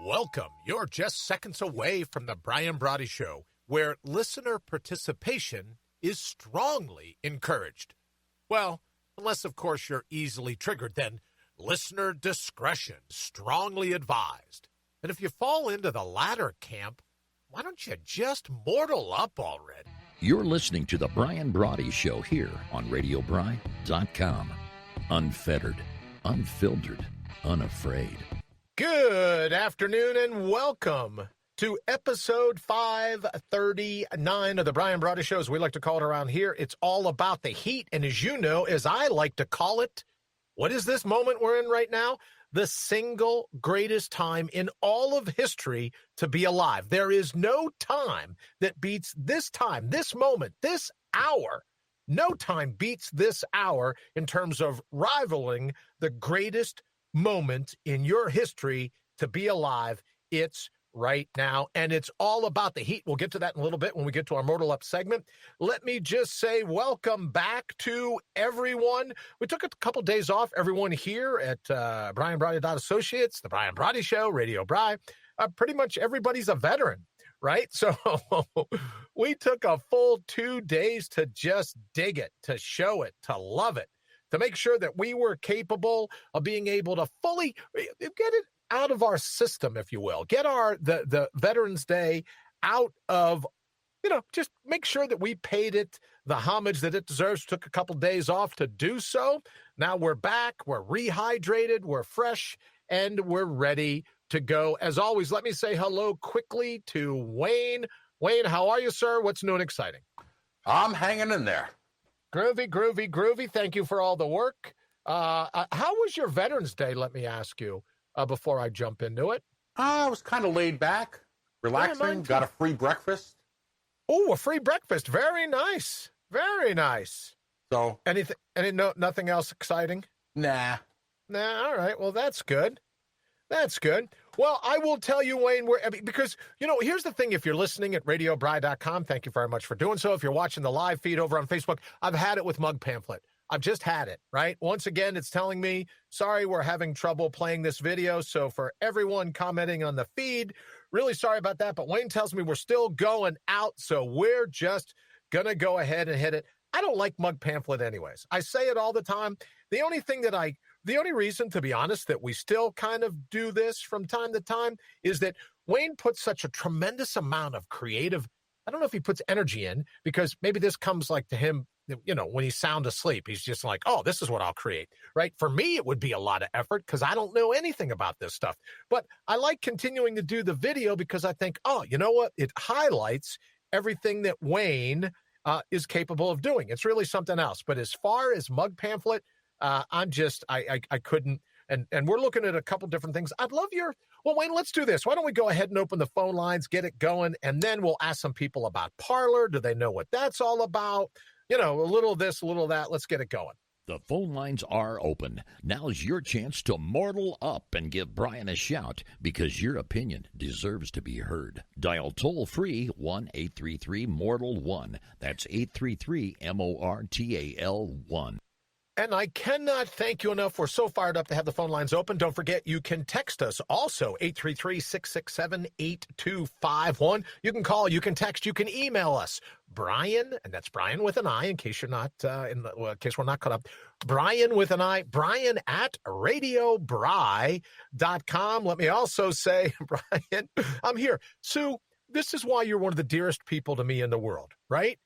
Welcome. You're just seconds away from the Brian Brawdy Show, where listener participation is strongly encouraged. Well, unless, of course, you're easily triggered, then listener discretion strongly advised. And if you fall into the latter camp, why don't you just mortal up already? You're listening to the Brian Brawdy Show here on RadioBri.com. Unfettered, unfiltered, unafraid. Good afternoon and welcome to episode 539 of the Brian Brawdy Show, as we like to call it around here. It's all about the heat, and as you know, as I like to call it, what is this moment we're in right now? The single greatest time in all of history to be alive. There is no time that beats this time, this moment, this hour. No time beats this hour in terms of rivaling the greatest moment in your history to be alive. It's right now, and it's all about the heat. We'll get to that in a little bit when we get to our Mortal Up segment. Let me just say welcome back to everyone. We took a couple days off, everyone here at Brian Brawdy Associates, the Brian Brawdy Show, Radio Bri. Pretty much everybody's a veteran, right? So we took a full 2 days to just dig it, to show it, to love it, to make sure that we were capable of being able to fully get it out of our system, if you will, get the Veterans Day out of, just make sure that we paid it the homage that it deserves. Took a couple days off to do so. Now we're back, we're rehydrated, we're fresh, and we're ready to go. As always, let me say hello quickly to Wayne. Wayne, how are you, sir? What's new and exciting? I'm hanging in there. Groovy, groovy, groovy. Thank you for all the work. How was your Veterans Day, let me ask you, before I jump into it? I was kind of laid back, relaxing, got a free breakfast. Oh, a free breakfast. Very nice. Very nice. So nothing else exciting? Nah. All right. Well, that's good. That's good. Well, I will tell you, Wayne, because, here's the thing. If you're listening at RadioBri.com, thank you very much for doing so. If you're watching the live feed over on Facebook, I've had it with Mug Pamphlet. I've just had it, right? Once again, it's telling me, sorry, we're having trouble playing this video. So for everyone commenting on the feed, really sorry about that. But Wayne tells me we're still going out. So we're just going to go ahead and hit it. I don't like Mug Pamphlet anyways. I say it all the time. The only reason, to be honest, that we still kind of do this from time to time is that Wayne puts such a tremendous amount of creative, I don't know if he puts energy in, because maybe this comes like to him, when he's sound asleep, he's just like, oh, this is what I'll create, right? For me, it would be a lot of effort because I don't know anything about this stuff. But I like continuing to do the video because I think, oh, you know what? It highlights everything that Wayne is capable of doing. It's really something else. But as far as Mug Pamphlet, I couldn't, and we're looking at a couple different things. I'd love Wayne, let's do this. Why don't we go ahead and open the phone lines, get it going, and then we'll ask some people about Parler. Do they know what that's all about? A little of this, a little of that. Let's get it going. The phone lines are open. Now's your chance to mortal up and give Brian a shout, because your opinion deserves to be heard. Dial toll-free 1-833-MORTAL-1. That's 833-MORTAL-1. And I cannot thank you enough. We're so fired up to have the phone lines open. Don't forget, you can text us also, 833-667-8251. You can call, you can text, you can email us. Brian, and that's Brian with an I, in case you're not, in case we're not caught up. Brian with an I, Brian at RadioBri.com. Let me also say, Brian, I'm here. Sue, this is why you're one of the dearest people to me in the world, right?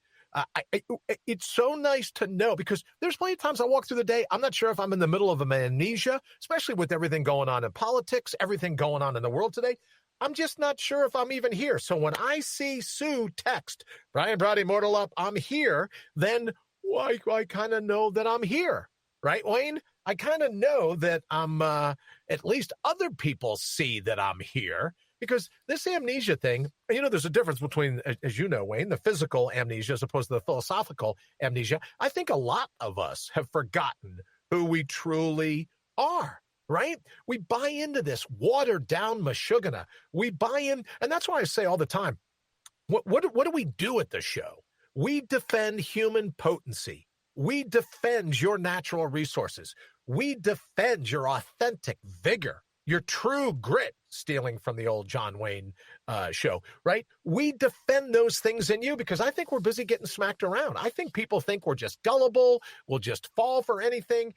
It's so nice to know, because there's plenty of times I walk through the day, I'm not sure if I'm in the middle of amnesia, especially with everything going on in politics, everything going on in the world today. I'm just not sure if I'm even here. So when I see Sue text, Brian Brawdy, Mortal Up, I'm here, then I kind of know that I'm here. Right, Wayne? I kind of know that I'm, at least other people see that I'm here. Because this amnesia thing, there's a difference between, as you know, Wayne, the physical amnesia as opposed to the philosophical amnesia. I think a lot of us have forgotten who we truly are, right? We buy into this watered down mashugana. We buy in, and that's why I say all the time, what do we do at the show? We defend human potency. We defend your natural resources. We defend your authentic vigor, your true grit, stealing from the old John Wayne show, right? We defend those things in you because I think we're busy getting smacked around. I think people think we're just gullible. We'll just fall for anything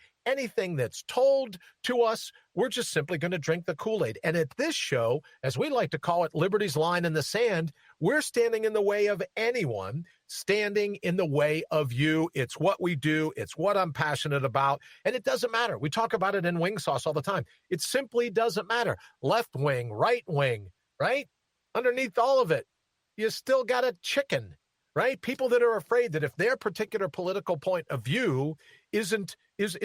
that's told to us. We're just simply going to drink the Kool-Aid. And at this show, as we like to call it, Liberty's line in the sand, we're standing in the way of anyone standing in the way of you. It's what we do. It's what I'm passionate about. And it doesn't matter. We talk about it in Wing Sauce all the time. It simply doesn't matter. Left wing, right wing, right? Underneath all of it, you still got a chicken, right? People that are afraid that if their particular political point of view is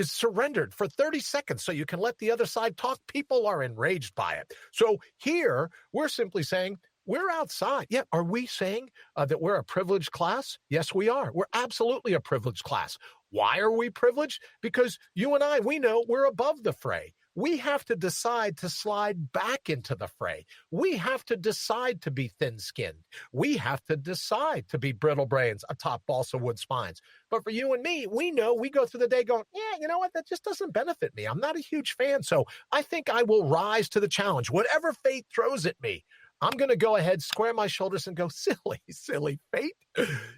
surrendered for 30 seconds so you can let the other side talk, people are enraged by it. So here, we're simply saying, we're outside. Yeah, are we saying that we're a privileged class? Yes, we are. We're absolutely a privileged class. Why are we privileged? Because you and I, we know we're above the fray. We have to decide to slide back into the fray. We have to decide to be thin-skinned. We have to decide to be brittle brains atop balsa wood spines. But for you and me, we know we go through the day going, yeah, you know what? That just doesn't benefit me. I'm not a huge fan. So I think I will rise to the challenge. Whatever fate throws at me, I'm going to go ahead, square my shoulders and go, silly fate.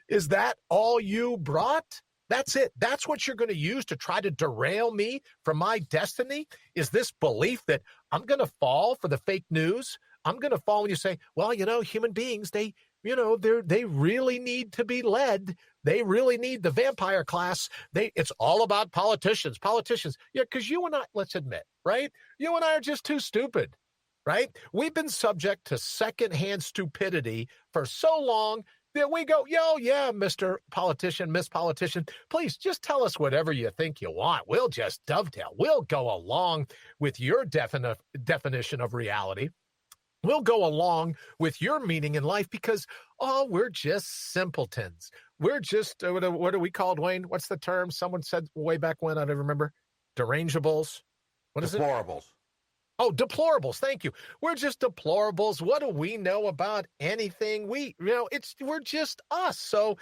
Is that all you brought? That's it. That's what you're going to use to try to derail me from my destiny? Is this belief that I'm going to fall for the fake news? I'm going to fall when you say, well, you know, human beings, they really need to be led. They really need the vampire class. It's all about politicians. Yeah, because you and I, let's admit, right? You and I are just too stupid, right? We've been subject to secondhand stupidity for so long that we go, yeah, Mr. Politician, Miss Politician, please just tell us whatever you think you want. We'll just dovetail. We'll go along with your definition of reality. We'll go along with your meaning in life because, we're just simpletons. We're just, what are we called, Wayne? What's the term? Someone said way back when, I don't remember. Derangeables. What is it? Deplorables. Oh, deplorables. Thank you. We're just deplorables. What do we know about anything? We're just us. So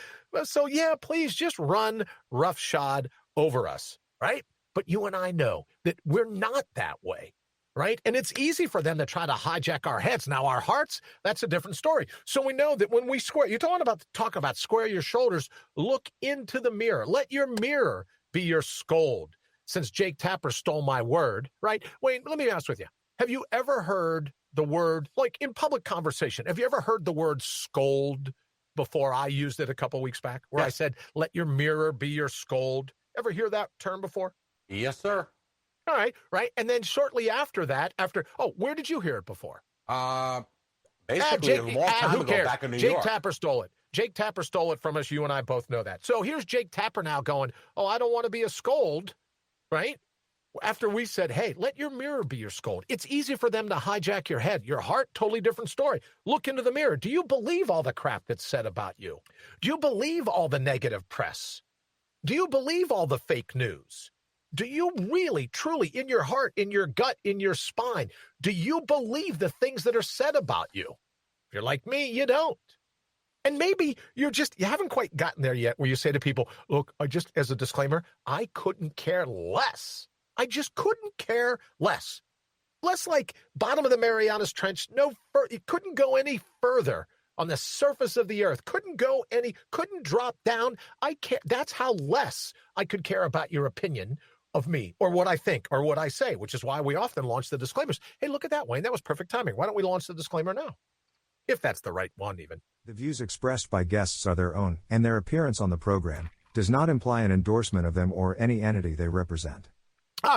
yeah, please just run roughshod over us, right? But you and I know that we're not that way, right? And it's easy for them to try to hijack our heads. Now, our hearts, that's a different story. So we know that when we square, you're talk about square your shoulders, look into the mirror. Let your mirror be your scold. Since Jake Tapper stole my word, right? Wayne, let me be honest with you. Have you ever heard the word, like in public conversation, have you ever heard the word scold before? I used it a couple weeks back where I said, let your mirror be your scold. Ever hear that term before? Yes, sir. All right. And then shortly after that, where did you hear it before? Basically a long time ago back in New York. Jake Tapper stole it. Jake Tapper stole it from us. You and I both know that. So here's Jake Tapper now going, I don't want to be a scold. Right? After we said, hey, let your mirror be your scold. It's easy for them to hijack your head. Your heart, totally different story. Look into the mirror. Do you believe all the crap that's said about you? Do you believe all the negative press? Do you believe all the fake news? Do you really, truly, in your heart, in your gut, in your spine, do you believe the things that are said about you? If you're like me, you don't. And maybe you haven't quite gotten there yet where you say to people, look, as a disclaimer, I couldn't care less. I just couldn't care less. Less like bottom of the Marianas Trench. It couldn't go any further on the surface of the earth. Couldn't drop down. That's how less I could care about your opinion of me or what I think or what I say, which is why we often launch the disclaimers. Hey, look at that, Wayne. That was perfect timing. Why don't we launch the disclaimer now? If that's the right one, even. The views expressed by guests are their own, and their appearance on the program does not imply an endorsement of them or any entity they represent.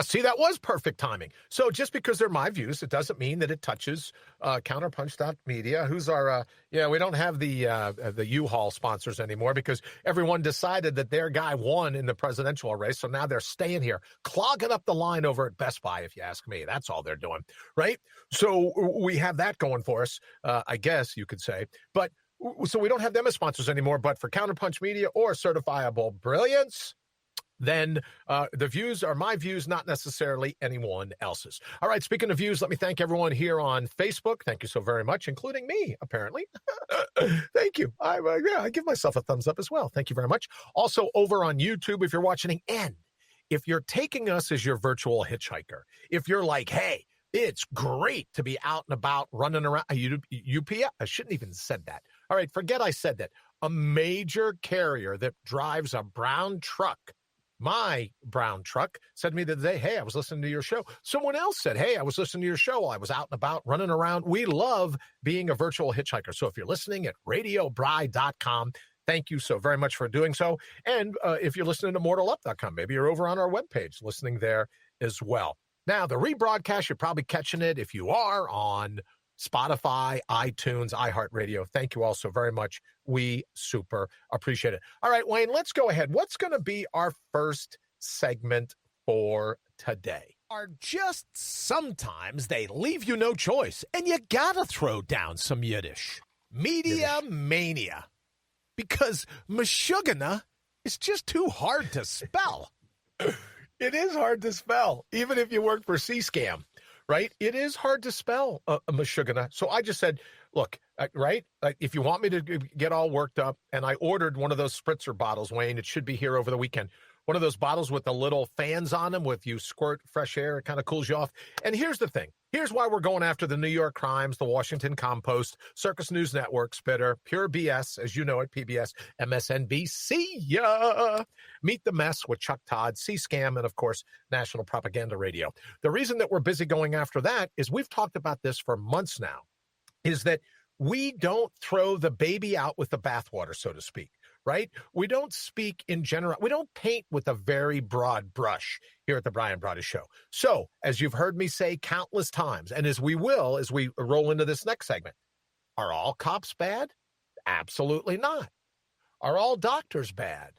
See, that was perfect timing. So just because they're my views, it doesn't mean that it touches Counterpunch.media, who's our, we don't have the U-Haul sponsors anymore because everyone decided that their guy won in the presidential race. So now they're staying here, clogging up the line over at Best Buy, if you ask me. That's all they're doing, right? So we have that going for us, I guess you could say. But so we don't have them as sponsors anymore. But for Counterpunch Media or Certifiable Brilliance, then the views are my views, not necessarily anyone else's. All right, speaking of views, let me thank everyone here on Facebook. Thank you so very much, including me, apparently. Thank you. I give myself a thumbs up as well. Thank you very much. Also, over on YouTube, if you're watching, and if you're taking us as your virtual hitchhiker, if you're like, hey, It's great to be out and about running around. UPS, I shouldn't even said that. All right, forget I said that. A major carrier that drives a brown truck, my brown truck, said to me the other day, hey, I was listening to your show. Someone else said, hey, I was listening to your show while I was out and about running around. We love being a virtual hitchhiker. So if you're listening at radiobry.com, thank you so very much for doing so. And if you're listening to mortalup.com, maybe you're over on our webpage listening there as well. Now, the rebroadcast, you're probably catching it if you are on Spotify, iTunes, iHeartRadio. Thank you all so very much. We super appreciate it. All right, Wayne, let's go ahead. What's going to be our first segment for today? Are just sometimes they leave you no choice, and you got to throw down some Yiddish. Media mania. Because Meshuggah is just too hard to spell. It is hard to spell, even if you work for C-Scam, right? It is hard to spell Meshuggah. So I just said, look, right? If you want me to get all worked up, and I ordered one of those spritzer bottles, Wayne, it should be here over the weekend. One of those bottles with the little fans on them with you squirt fresh air. It kind of cools you off. And here's the thing. Here's why we're going after the New York Crimes, the Washington Compost, Circus News Network, Spitter, Pure BS, as you know it, PBS, MSNBC. Meet the Mess with Chuck Todd, C-Scam, and, of course, National Propaganda Radio. The reason that we're busy going after that is we've talked about this for months now, is that we don't throw the baby out with the bathwater, so to speak. Right? We don't speak in general. We don't paint with a very broad brush here at the Brian Brawdy Show. So, as you've heard me say countless times, and as we will, as we roll into this next segment, are all cops bad? Absolutely not. Are all doctors bad?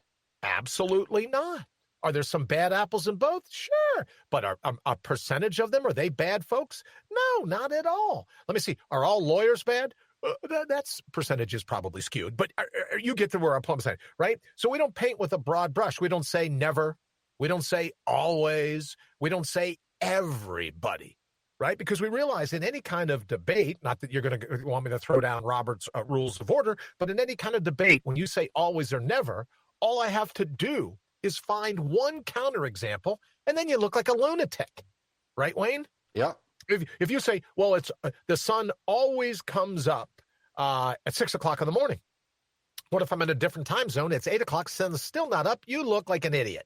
Absolutely not. Are there some bad apples in both? Sure. But are a percentage of them, are they bad folks? No, not at all. Let me see. Are all lawyers bad? That's percentage is probably skewed, but you get to where I'm saying, right? So we don't paint with a broad brush. We don't say never. We don't say always. We don't say everybody, right? Because we realize in any kind of debate, not that you're going to want me to throw down Robert's rules of order, but in any kind of debate, when you say always or never, all I have to do is find one counterexample, and then you look like a lunatic, right, Wayne? Yeah. If you say, well, it's the sun always comes up at 6 o'clock in the morning. What if I'm in a different time zone? It's 8 o'clock, sun's still not up. You look like an idiot.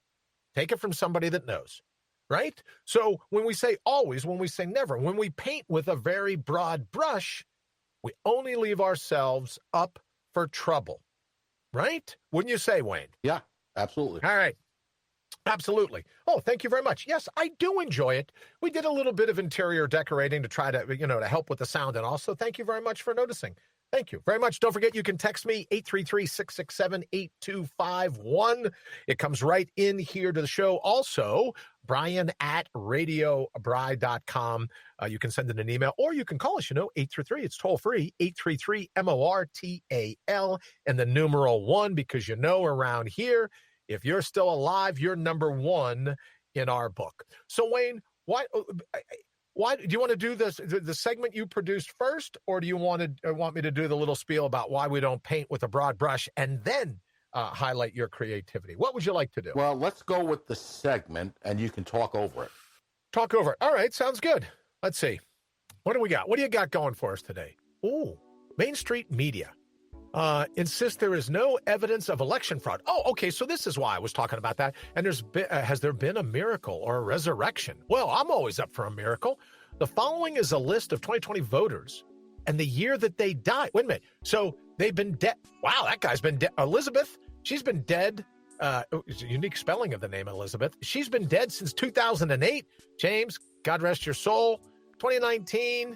Take it from somebody that knows, right? So when we say always, when we say never, when we paint with a very broad brush, we only leave ourselves up for trouble, right? Wouldn't you say, Wayne? Yeah, absolutely. All right. Absolutely. Oh, thank you very much. Yes, I do enjoy it. We did a little bit of interior decorating to try to, to help with the sound. And also, thank you very much for noticing. Thank you very much. Don't forget, you can text me, 833-667-8251. It comes right in here to the show. Also, Brian at radiobry.com. You can send in an email, or you can call us, 833. It's toll free, 833-MORTAL, and the numeral 1, because around here, if you're still alive, you're number one in our book. So, Wayne, why do you want to do this, the segment you produced first, or do you want me to do the little spiel about why we don't paint with a broad brush and then highlight your creativity? What would you like to do? Well, let's go with the segment, and you can talk over it. Talk over it. All right, sounds good. Let's see. What do we got? What do you got going for us today? Ooh, Main Street Media. Insist there is no evidence of election fraud. Oh, okay, so this is why I was talking about that. And has there been a miracle or a resurrection? Well, I'm always up for a miracle. The following is a list of 2020 voters and the year that they died. Wait a minute. So they've been dead. Wow, that guy's been dead. Elizabeth, she's been dead. It's a unique spelling of the name Elizabeth. She's been dead since 2008. James, God rest your soul. 2019.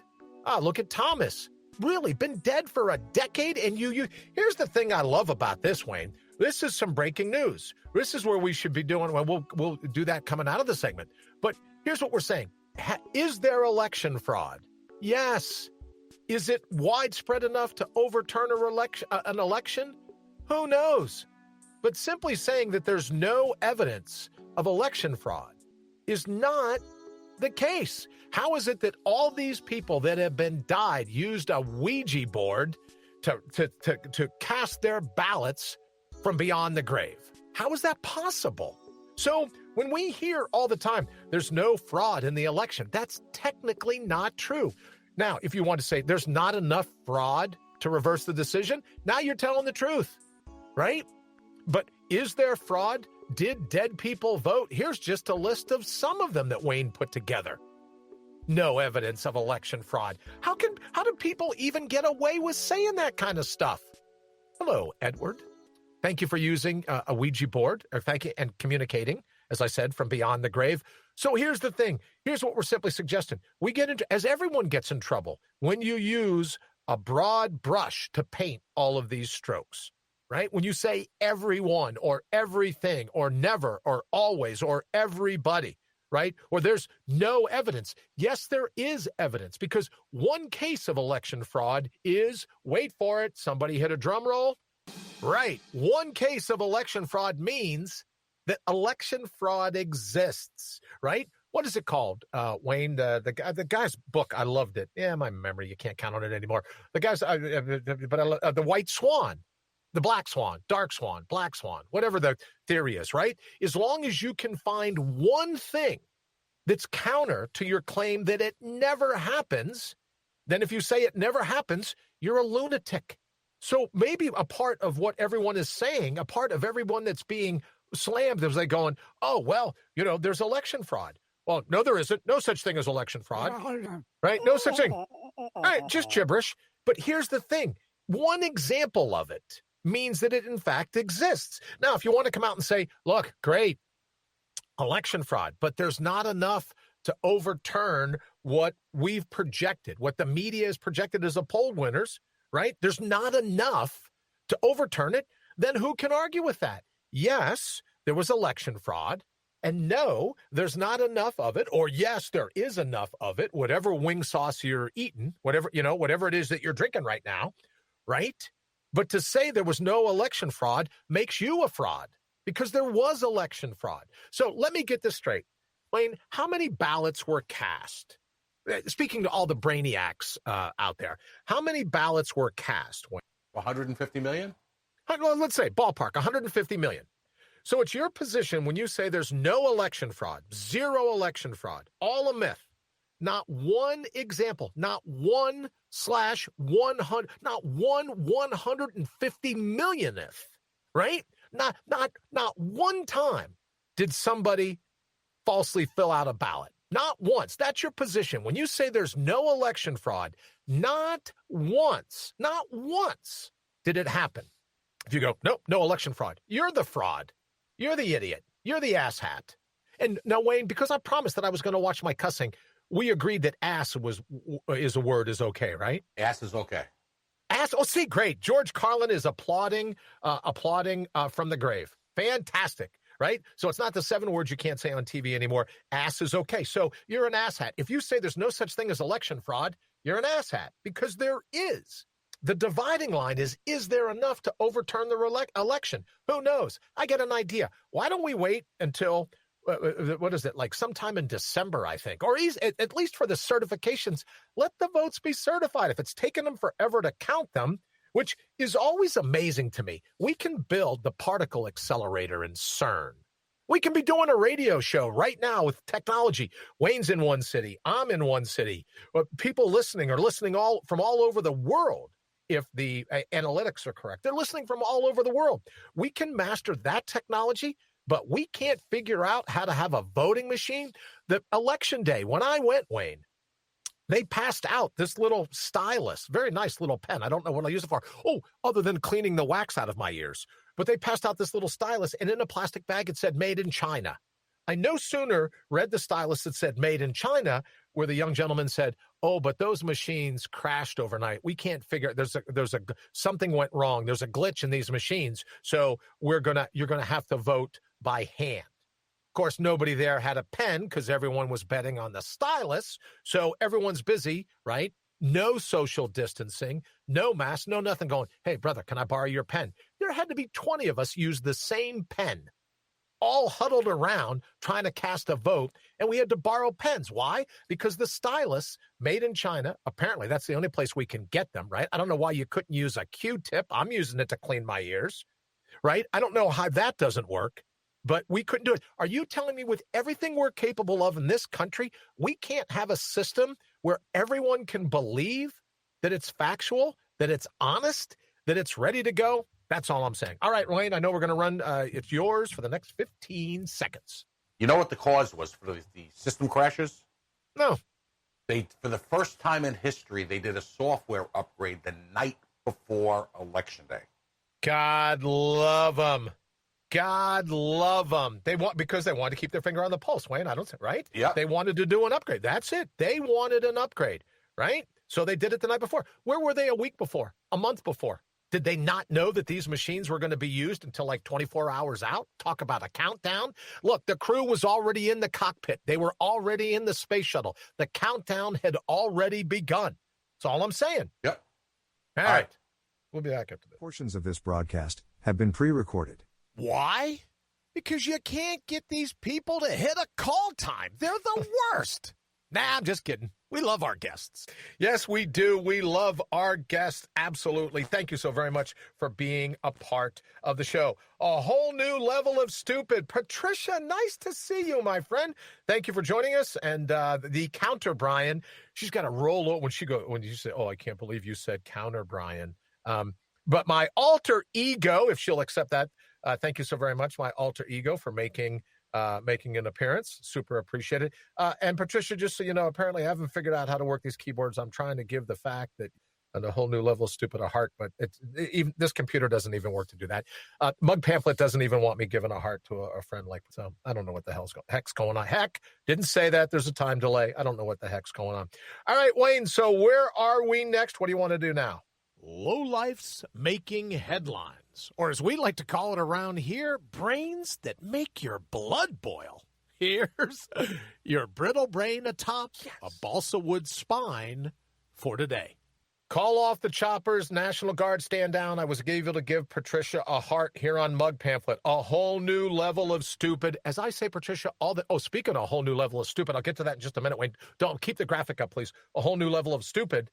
Look at Thomas. Really been dead for a decade. And you here's the thing I love about this, Wayne. This is some breaking news. This is where we should be doing. Well, we'll do that coming out of the segment. But here's what we're saying. Is there election fraud? Yes. Is it widespread enough to overturn an election? Who knows? But simply saying that there's no evidence of election fraud is not the case. How is it that all these people that have been died used a Ouija board to cast their ballots from beyond the grave? How is that possible? So When we hear all the time, there's no fraud in the election, that's technically not true. Now, if you want to say there's not enough fraud to reverse the decision, now you're telling the truth, right? But is there fraud? Did dead people vote? Here's just a list of some of them that Wayne put together. No evidence of election fraud. How do people even get away with saying that kind of stuff? Hello, Edward. Thank you for using a Ouija board, or thank you, and communicating, as I said, from beyond the grave. So here's the thing. Here's what we're simply suggesting. We get into, as everyone gets in trouble, when you use a broad brush to paint all of these strokes, right? When you say everyone or everything or never or always or everybody, right? Or there's no evidence. Yes, there is evidence, because one case of election fraud is, wait for it, somebody hit a drum roll. Right. One case of election fraud means that election fraud exists, right? What is it called, Wayne? The guy's book, I loved it. Yeah, my memory, you can't count on it anymore. The guy's, the White Swan, the Black Swan, Dark Swan, Black Swan, whatever the theory is, right? As long as you can find one thing that's counter to your claim that it never happens, then if you say it never happens, you're a lunatic. So maybe a part of what everyone is saying, a part of everyone that's being slammed is like going, oh, well, there's election fraud. Well, no, there isn't. No such thing as election fraud, right? No such thing. All right, just gibberish. But here's the thing. One example of it means that it, in fact, exists. Now, if you want to come out and say, look, great, election fraud, but there's not enough to overturn what we've projected, what the media has projected as the poll winners, right? There's not enough to overturn it. Then who can argue with that? Yes, there was election fraud. And no, there's not enough of it. Or yes, there is enough of it. Whatever wing sauce you're eating, whatever it is that you're drinking right now, right? But to say there was no election fraud makes you a fraud, because there was election fraud. So let me get this straight. Wayne, how many ballots were cast? Speaking to all the brainiacs out there, how many ballots were cast? 150 million? Well, let's say ballpark, 150 million. So it's your position when you say there's no election fraud, zero election fraud, all a myth, not one example, not 1/100, not 1/150 millionth, right? Not one time did somebody falsely fill out a ballot. Not once. That's your position. When you say there's no election fraud, not once did it happen. If you go, nope, no election fraud, you're the fraud. You're the idiot. You're the asshat. And now, Wayne, because I promised that I was going to watch my cussing, we agreed that ass is a word is okay, right? Ass is okay. Ass. Oh, see, great. George Carlin is applauding from the grave. Fantastic. Right? So it's not the 7 words you can't say on TV anymore. Ass is okay. So you're an asshat. If you say there's no such thing as election fraud, you're an asshat, because there is. The dividing line is there enough to overturn the election? Who knows? I get an idea. Why don't we wait until, what is it, like sometime in December, I think, or at least for the certifications, let the votes be certified. If it's taken them forever to count them, which is always amazing to me. We can build the particle accelerator in CERN. We can be doing a radio show right now with technology. Wayne's in one city. I'm in one city. People listening are listening from all over the world. If the analytics are correct, they're listening from all over the world. We can master that technology, but we can't figure out how to have a voting machine. The election day, when I went, Wayne, they passed out this little stylus, very nice little pen. I don't know what I'll use it for. Oh, other than cleaning the wax out of my ears. But they passed out this little stylus, and in a plastic bag, it said made in China. I no sooner read the stylus that said made in China, where the young gentleman said, oh, but those machines crashed overnight. We can't figure, something went wrong. There's a glitch in these machines. So you're going to have to vote by hand. Of course, nobody there had a pen because everyone was betting on the stylus. So everyone's busy, right? No social distancing, no mask, no nothing going, hey, brother, can I borrow your pen? There had to be 20 of us use the same pen, all huddled around trying to cast a vote, and we had to borrow pens. Why? Because the stylus, made in China, apparently that's the only place we can get them, right? I don't know why you couldn't use a Q-tip. I'm using it to clean my ears, right? I don't know how that doesn't work. but we couldn't do it. Are you telling me with everything we're capable of in this country, we can't have a system where everyone can believe that it's factual, that it's honest, that it's ready to go? That's all I'm saying. All right, Wayne, I know we're going to run. It's yours for the next 15 seconds. You know what the cause was for the system crashes? No. For the first time in history, they did a software upgrade the night before Election Day. God love them. God love them. Because they wanted to keep their finger on the pulse, Wayne. I don't think, right? Yeah. They wanted to do an upgrade. That's it. They wanted an upgrade, right? So they did it the night before. Where were they a week before? A month before? Did they not know that these machines were going to be used until like 24 hours out? Talk about a countdown. Look, the crew was already in the cockpit. They were already in the space shuttle. The countdown had already begun. That's all I'm saying. Yep. All right. We'll be back after this. Portions of this broadcast have been pre-recorded. Why? Because you can't get these people to hit a call time. They're the worst. Nah, I'm just kidding. We love our guests. Yes, we do. We love our guests. Absolutely. Thank you so very much for being a part of the show. A whole new level of stupid. Patricia, nice to see you, my friend. Thank you for joining us. And the counter, Brian, she's got to roll over when you say, oh, I can't believe you said counter, Brian. But my alter ego, if she'll accept that, thank you so very much, my alter ego, for making an appearance. Super appreciated. And Patricia, just so you know, apparently I haven't figured out how to work these keyboards. I'm trying to give the fact that a whole new level of stupid a heart, but even this computer doesn't even work to do that. Mug Pamphlet doesn't even want me giving a heart to a friend like, so I don't know what the heck's going on. Heck, didn't say that. There's a time delay. I don't know what the heck's going on. All right, Wayne, so where are we next? What do you want to do now? Lowlifes making headlines, or as we like to call it around here, brains that make your blood boil. Here's your brittle brain atop a balsa wood spine for today. Call off the choppers, National Guard, stand down. I was able to give Patricia a heart here on Mug Pamphlet. A whole new level of stupid. As I say, Patricia, speaking of a whole new level of stupid, I'll get to that in just a minute. Wayne, don't keep the graphic up, please. A whole new level of stupid.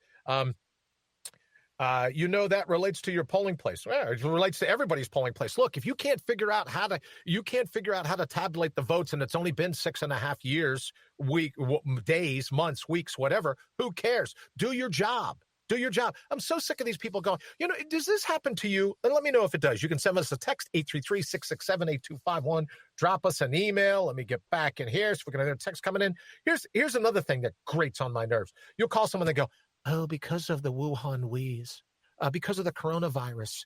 That relates to your polling place. Well, it relates to everybody's polling place. Look, if you can't figure out how to tabulate the votes, and it's only been 6.5 years, days, months, weeks, whatever, who cares? Do your job. Do your job. I'm so sick of these people going, does this happen to you? And let me know if it does. You can send us a text, 833-667-8251. Drop us an email. Let me get back in here. So we're going to have a text coming in. Here's another thing that grates on my nerves. You'll call someone and they go, oh, because of the Wuhan wheeze, because of the coronavirus,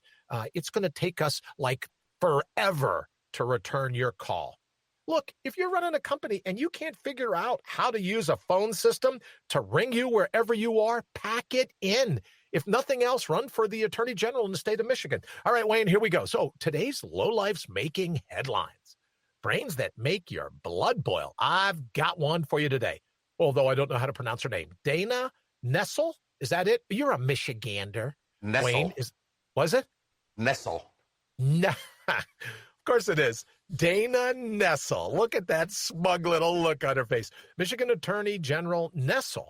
it's going to take us like forever to return your call. Look, if you're running a company and you can't figure out how to use a phone system to ring you wherever you are, pack it in. If nothing else, run for the Attorney General in the state of Michigan. All right, Wayne, here we go. So today's lowlifes making headlines. Brains that make your blood boil. I've got one for you today, although I don't know how to pronounce her name. Dana Nessel? Is that it? You're a Michigander. Nessel. Wayne, was it? Nessel. Of course it is. Dana Nessel. Look at that smug little look on her face. Michigan Attorney General Nessel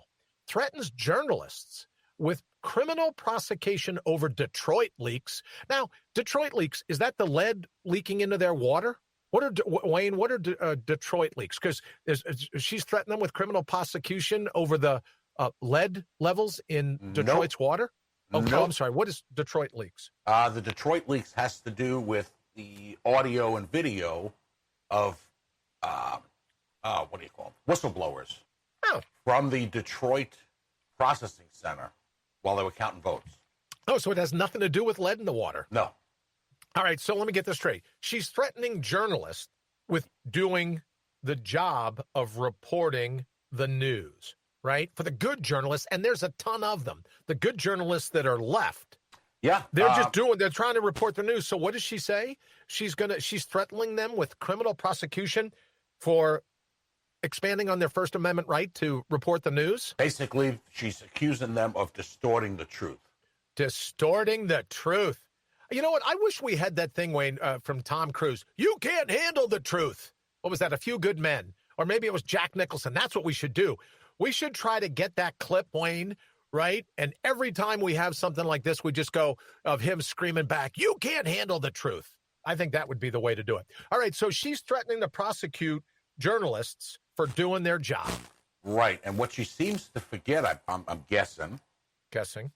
threatens journalists with criminal prosecution over Detroit leaks. Now, Detroit leaks, is that the lead leaking into their water? What are Detroit leaks? Because she's threatening them with criminal prosecution over the lead levels in Detroit's water? Okay, nope. I'm sorry. What is Detroit leaks? The Detroit leaks has to do with the audio and video of, what do you call them? Whistleblowers. Oh. From the Detroit processing center while they were counting votes. Oh, so it has nothing to do with lead in the water? No. All right, so let me get this straight. She's threatening journalists with doing the job of reporting the news, right? For the good journalists, and there's a ton of them. The good journalists that are left. Yeah. They're trying to report the news. So what does she say? She's threatening them with criminal prosecution for expanding on their First Amendment right to report the news? Basically, she's accusing them of distorting the truth. Distorting the truth. You know what? I wish we had that thing, Wayne, from Tom Cruise. You can't handle the truth. What was that? A Few Good Men. Or maybe it was Jack Nicholson. That's what we should do. We should try to get that clip, Wayne, right? And every time we have something like this, we just go of him screaming back, you can't handle the truth. I think that would be the way to do it. All right, so she's threatening to prosecute journalists for doing their job. Right, and what she seems to forget, I'm guessing,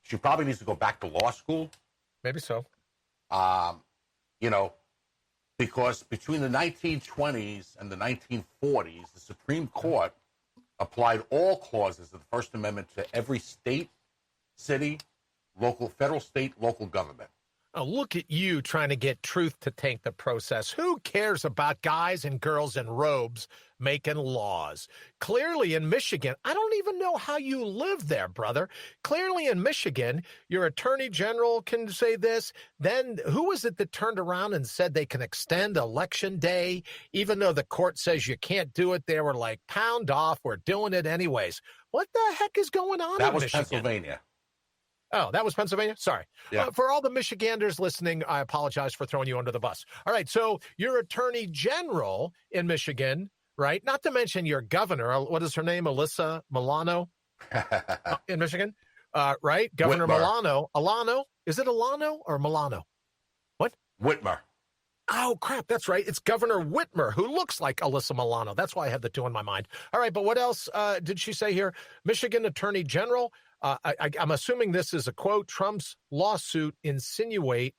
she probably needs to go back to law school. Maybe so. Because between the 1920s and the 1940s, the Supreme Court applied all clauses of the First Amendment to every state, city, federal, state, local government. Oh, look at you trying to get truth to taint the process. Who cares about guys and girls in robes making laws? Clearly in Michigan, I don't even know how you live there, brother. Clearly in Michigan, your attorney general can say this. Then who was it that turned around and said they can extend election day, even though the court says you can't do it? They were like, pound off, we're doing it anyways. What the heck is going on That in was Michigan? Pennsylvania. Oh, that was Pennsylvania? Sorry. Yeah. For all the Michiganders listening, I apologize for throwing you under the bus. All right, so your attorney general in Michigan, right? Not to mention your governor, what is her name? Alyssa Milano in Michigan, right? Governor Whitmer. Alano. Is it Alano or Milano? What? Whitmer. Oh, crap. That's right. It's Governor Whitmer, who looks like Alyssa Milano. That's why I had the two in my mind. All right, but what else did she say here? Michigan Attorney General. I'm assuming this is a quote. Trump's lawsuit insinuate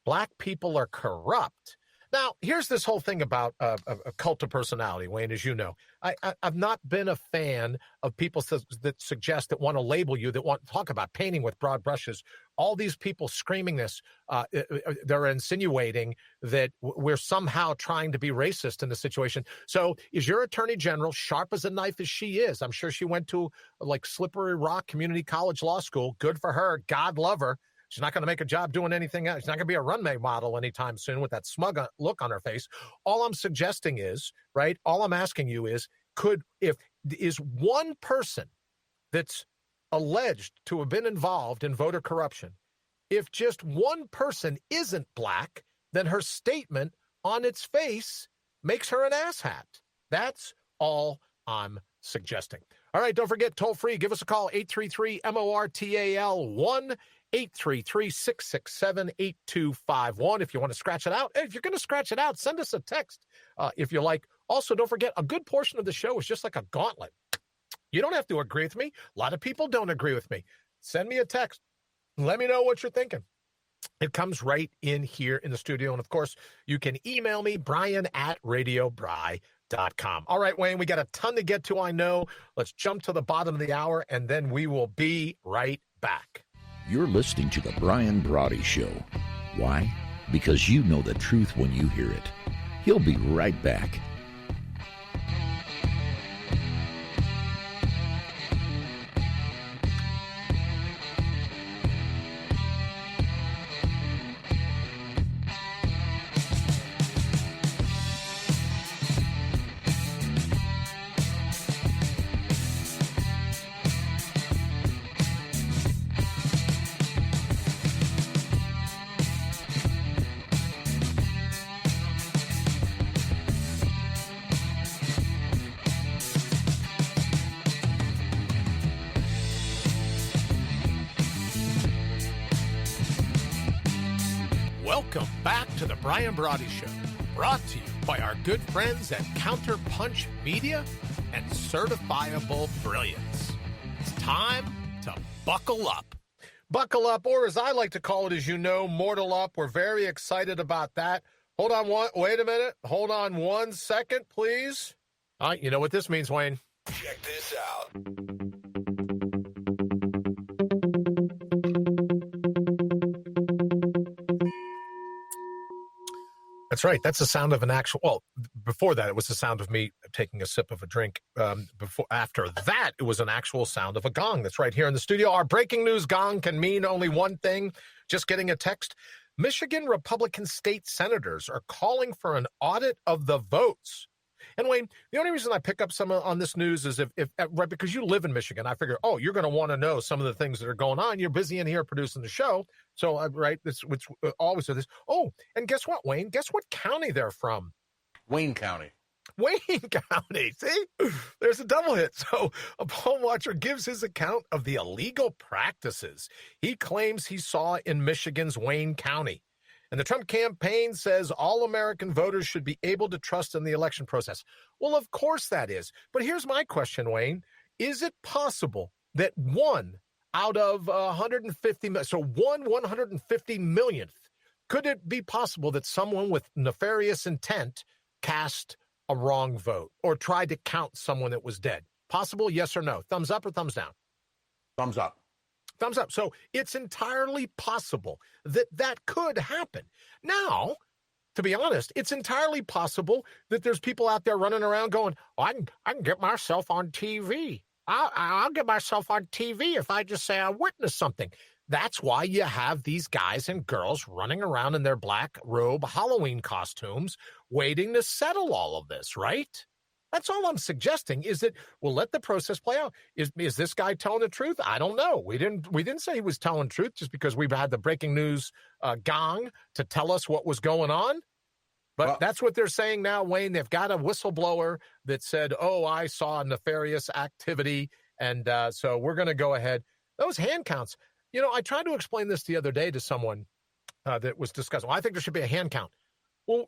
black people are corrupt. Now, here's this whole thing about a cult of personality, Wayne, as you know. I've not been a fan of people that suggest that want to label you, that want to talk about painting with broad brushes. All these people screaming this, they're insinuating that we're somehow trying to be racist in the situation. So is your attorney general, sharp as a knife as she is? I'm sure she went to like Slippery Rock Community College Law School. Good for her. God love her. She's not going to make a job doing anything else. She's not going to be a runway model anytime soon with that smug look on her face. All I'm suggesting is, right, all I'm asking you is, is one person that's alleged to have been involved in voter corruption, if just one person isn't black, then her statement on its face makes her an asshat. That's all I'm suggesting. All right, don't forget, toll free, give us a call, 833-MORTAL, 1-833-667-8251 if you want to scratch it out. And if you're going to scratch it out, send us a text if you like. Also, don't forget, a good portion of the show is just like a gauntlet. You don't have to agree with me. A lot of people don't agree with me. Send me a text. Let me know what you're thinking. It comes right in here in the studio. And, of course, you can email me, brian@radiobry.com. All right, Wayne, we got a ton to get to, I know. Let's jump to the bottom of the hour, and then we will be right back. You're listening to The Brian Brawdy Show. Why? Because you know the truth when you hear it. He'll be right back. Welcome back to the Brian Brawdy Show, brought to you by our good friends at Counterpunch Media and Certifiable Brilliance. It's time to buckle up. Buckle up, or as I like to call it, as you know, mortal up. We're very excited about that. Hold on wait a minute. Hold on 1 second, please. All right, you know what this means, Wayne. Check this out. That's right. That's the sound of an actual. Well, before that, it was the sound of me taking a sip of a drink. After that, it was an actual sound of a gong. That's right here in the studio. Our breaking news gong can mean only one thing. Just getting a text. Michigan Republican state senators are calling for an audit of the votes. And Wayne, the only reason I pick up some on this news is if right, because you live in Michigan, I figure, you're going to want to know some of the things that are going on. You're busy in here producing the show. So, right, it's always do this. Oh, and guess what, Wayne? Guess what county they're from? Wayne County. Wayne County. See, there's a double hit. So a poll watcher gives his account of the illegal practices he claims he saw in Michigan's Wayne County. And the Trump campaign says all American voters should be able to trust in the election process. Well, of course that is. But here's my question, Wayne. Is it possible that one out of 150, so 150 millionth, could it be possible that someone with nefarious intent cast a wrong vote or tried to count someone that was dead? Possible, yes or no? Thumbs up or thumbs down? Thumbs up. Thumbs up. So it's entirely possible that that could happen. Now, to be honest, it's entirely possible that there's people out there running around going, oh, I can get myself on TV. I'll get myself on TV if I just say I witnessed something. That's why you have these guys and girls running around in their black robe Halloween costumes waiting to settle all of this, right? That's all I'm suggesting is that we'll let the process play out. Is this guy telling the truth? I don't know. We didn't say he was telling truth just because we've had the breaking news gong to tell us what was going on. But that's what they're saying now, Wayne. They've got a whistleblower that said, oh, I saw nefarious activity. And so we're going to go ahead. Those hand counts. You know, I tried to explain this the other day to someone that was discussing, well, I think there should be a hand count. Well,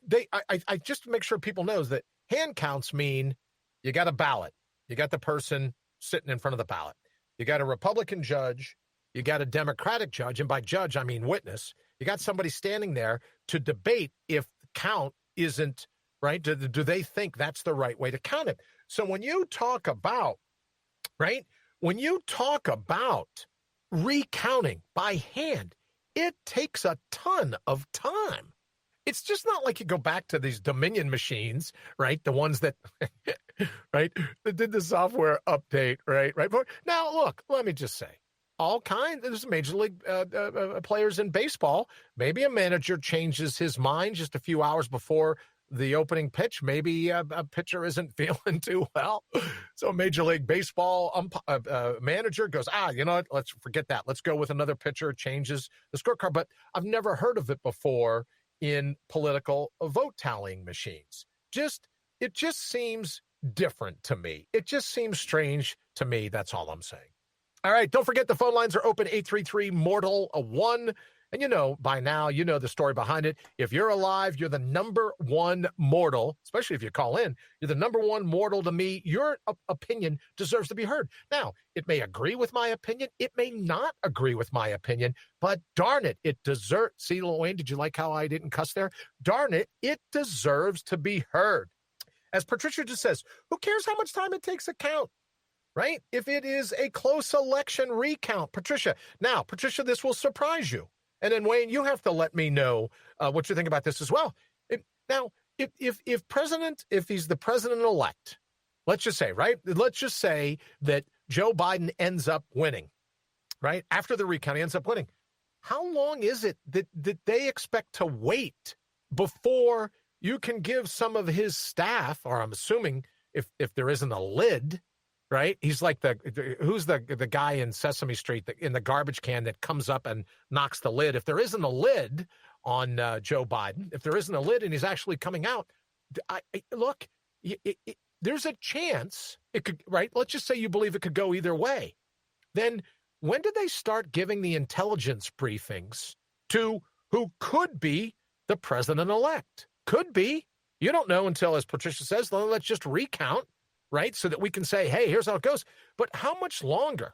I just to make sure people knows that hand counts mean you got a ballot. You got the person sitting in front of the ballot. You got a Republican judge. You got a Democratic judge. And by judge, I mean witness. You got somebody standing there to debate if the count isn't right. Do they think that's the right way to count it? So when you talk about, right, when you talk about recounting by hand, it takes a ton of time. It's just not like you go back to these Dominion machines, right? The ones that, right, that did the software update, right? Now, look, let me just say, all kinds, there's major league players in baseball. Maybe a manager changes his mind just a few hours before the opening pitch. Maybe a pitcher isn't feeling too well. So a Major League Baseball manager goes, you know what, let's forget that. Let's go with another pitcher, changes the scorecard. But I've never heard of it before in political vote tallying machines. It just seems different to me. It just seems strange to me. That's all I'm saying. All right, don't forget the phone lines are open, 833-MORTAL-1. And you know, by now, you know the story behind it. If you're alive, you're the number one mortal, especially if you call in. You're the number one mortal to me. Your opinion deserves to be heard. Now, it may agree with my opinion. It may not agree with my opinion. But darn it, it deserves. See, Lil Wayne, did you like how I didn't cuss there? Darn it, it deserves to be heard. As Patricia just says, who cares how much time it takes to count? Right? If it is a close election recount, Patricia, this will surprise you. And then, Wayne, you have to let me know what you think about this as well. If he's the president-elect, let's just say, right? Let's just say that Joe Biden ends up winning, right? After the recount, he ends up winning. How long is it that they expect to wait before you can give some of his staff, or I'm assuming if there isn't a lid, right? He's like who's the guy in Sesame Street in the garbage can that comes up and knocks the lid. If there isn't a lid on Joe Biden, if there isn't a lid and he's actually coming out, there's a chance it could, right? Let's just say you believe it could go either way. Then when did they start giving the intelligence briefings to who could be the president-elect? Could be. You don't know until, as Patricia says, let's just recount. Right? So that we can say, hey, here's how it goes. But how much longer?